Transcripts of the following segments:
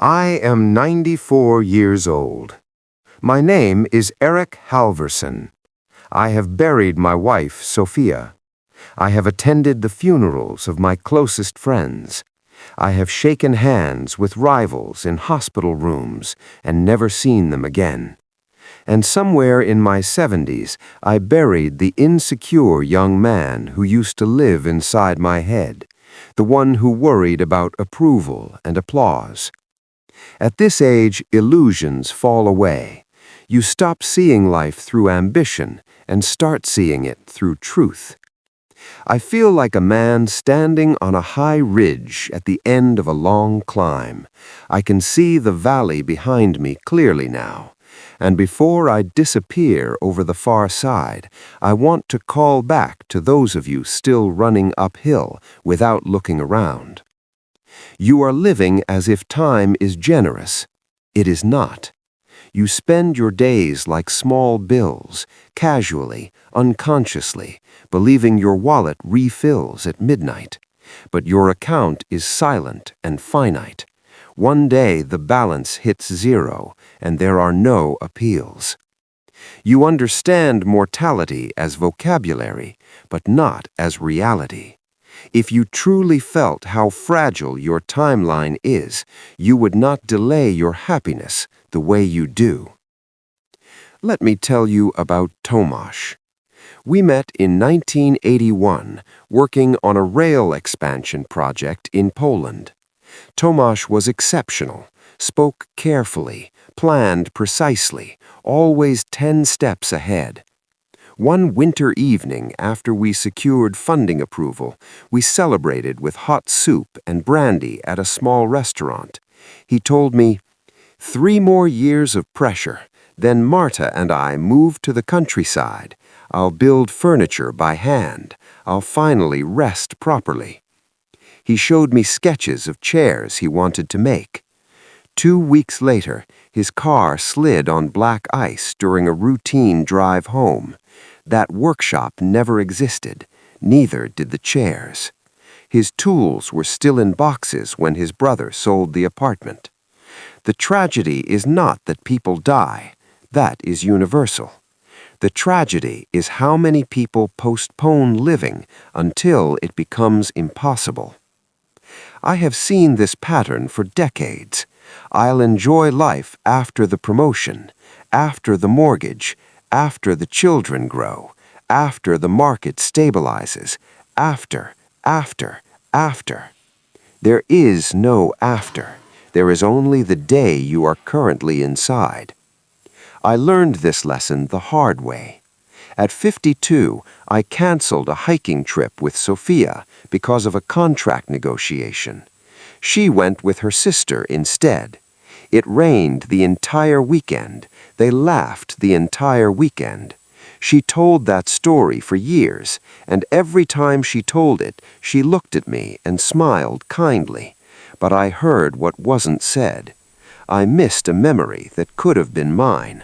I am 94 years old. My name is Erik Halvorsen. I have buried my wife, Sophia. I have attended the funerals of my closest friends. I have shaken hands with rivals in hospital rooms and never seen them again. And somewhere in my 70s, I buried the insecure young man who used to live inside my head, the one who worried about approval and applause. At this age, illusions fall away. You stop seeing life through ambition and start seeing it through truth. I feel like a man standing on a high ridge at the end of a long climb. I can see the valley behind me clearly now. And before I disappear over the far side, I want to call back to those of you still running uphill without looking around. You are living as if time is generous. It is not. You spend your days like small bills, casually, unconsciously, believing your wallet refills at midnight. But your account is silent and finite. One day the balance hits zero, and there are no appeals. You understand mortality as vocabulary, but not as reality. If you truly felt how fragile your timeline is, you would not delay your happiness the way you do. Let me tell you about Tomasz. We met in 1981, working on a rail expansion project in Poland. Tomasz was exceptional, spoke carefully, planned precisely, always 10 steps ahead. One winter evening after we secured funding approval, we celebrated with hot soup and brandy at a small restaurant. He told me, 3 more years of pressure, then Marta and I move to the countryside. I'll build furniture by hand. I'll finally rest properly. He showed me sketches of chairs he wanted to make. 2 weeks later, his car slid on black ice during a routine drive home. That workshop never existed, neither did the chairs. His tools were still in boxes when his brother sold the apartment. The tragedy is not that people die. That is universal. The tragedy is how many people postpone living until it becomes impossible. I have seen this pattern for decades. I'll enjoy life after the promotion, after the mortgage, after the children grow, after the market stabilizes, after. There is no after. There is only the day you are currently inside. I learned this lesson the hard way. At 52, I canceled a hiking trip with Sophia because of a contract negotiation. She went with her sister instead. It rained the entire weekend. They laughed the entire weekend. She told that story for years, and every time she told it, she looked at me and smiled kindly. But I heard what wasn't said. I missed a memory that could have been mine.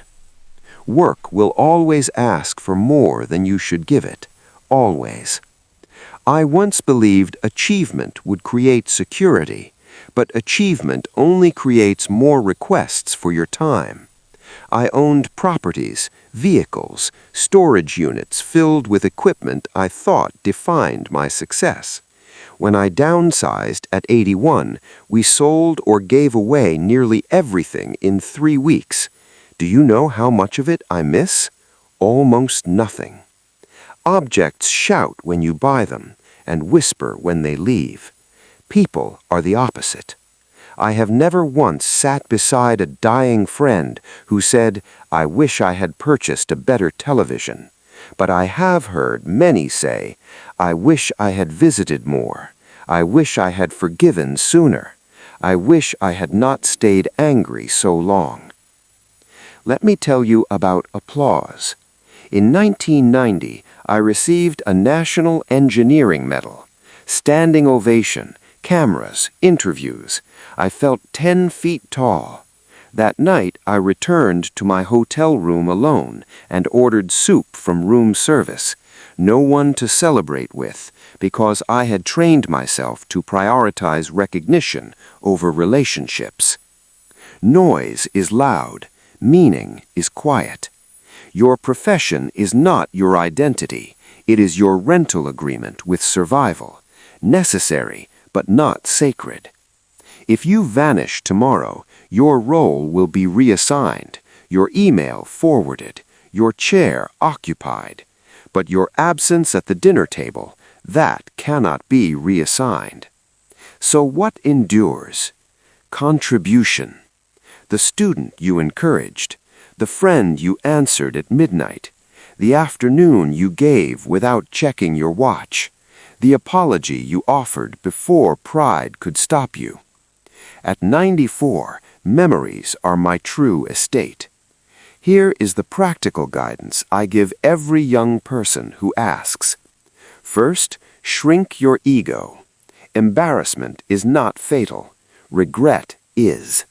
Work will always ask for more than you should give it. Always. I once believed achievement would create security, but achievement only creates more requests for your time. I owned properties, vehicles, storage units filled with equipment I thought defined my success. When I downsized at 81, we sold or gave away nearly everything in 3 weeks. Do you know how much of it I miss? Almost nothing. Objects shout when you buy them and whisper when they leave. People are the opposite. I have never once sat beside a dying friend who said, "I wish I had purchased a better television." But I have heard many say, "I wish I had visited more. I wish I had forgiven sooner. I wish I had not stayed angry so long." Let me tell you about applause. In 1990, I received a National Engineering Medal. Standing ovation, cameras, interviews. I felt 10 feet tall. That night, I returned to my hotel room alone and ordered soup from room service. No one to celebrate with, because I had trained myself to prioritize recognition over relationships. Noise is loud. Meaning is quiet. Your profession is not your identity. It is your rental agreement with survival. Necessary, but not sacred. If you vanish tomorrow, your role will be reassigned, your email forwarded, your chair occupied. But your absence at the dinner table, that cannot be reassigned. So what endures? Contribution. The student you encouraged, the friend you answered at midnight, the afternoon you gave without checking your watch, the apology you offered before pride could stop you. At 94, memories are my true estate. Here is the practical guidance I give every young person who asks. First, shrink your ego. Embarrassment is not fatal. Regret is.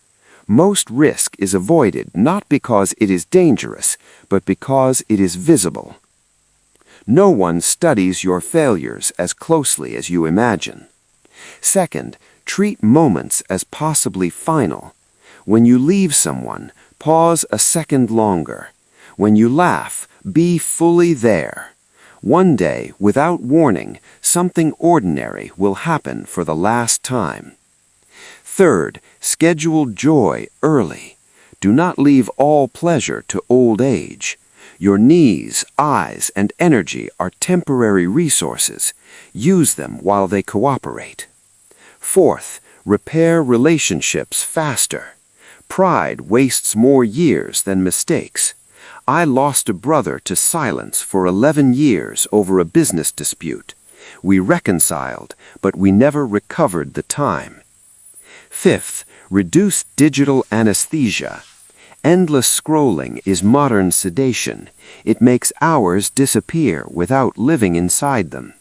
Most risk is avoided not because it is dangerous, but because it is visible. No one studies your failures as closely as you imagine. Second, treat moments as possibly final. When you leave someone, pause a second longer. When you laugh, be fully there. One day, without warning, something ordinary will happen for the last time. Third, schedule joy early. Do not leave all pleasure to old age. Your knees, eyes, and energy are temporary resources. Use them while they cooperate. Fourth, repair relationships faster. Pride wastes more years than mistakes. I lost a brother to silence for 11 years over a business dispute. We reconciled, but we never recovered the time. Fifth, reduce digital anesthesia. Endless scrolling is modern sedation. It makes hours disappear without living inside them.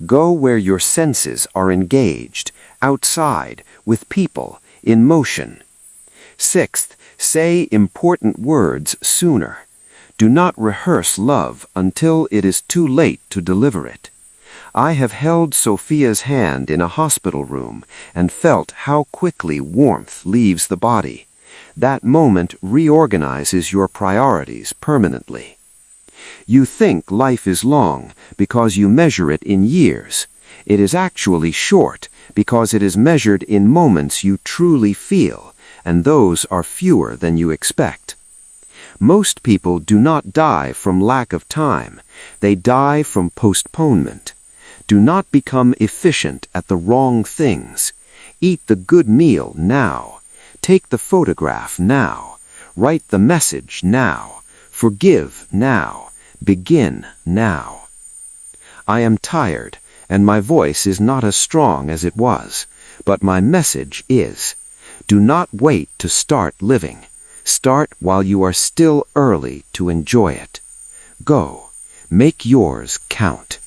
Go where your senses are engaged, outside, with people, in motion. Sixth, say important words sooner. Do not rehearse love until it is too late to deliver it. I have held Sophia's hand in a hospital room and felt how quickly warmth leaves the body. That moment reorganizes your priorities permanently. You think life is long because you measure it in years. It is actually short because it is measured in moments you truly feel, and those are fewer than you expect. Most people do not die from lack of time. They die from postponement. Do not become efficient at the wrong things. Eat the good meal now. Take the photograph now. Write the message now. Forgive now. Begin now. I am tired, and my voice is not as strong as it was, but my message is. Do not wait to start living. Start while you are still early to enjoy it. Go. Make yours count.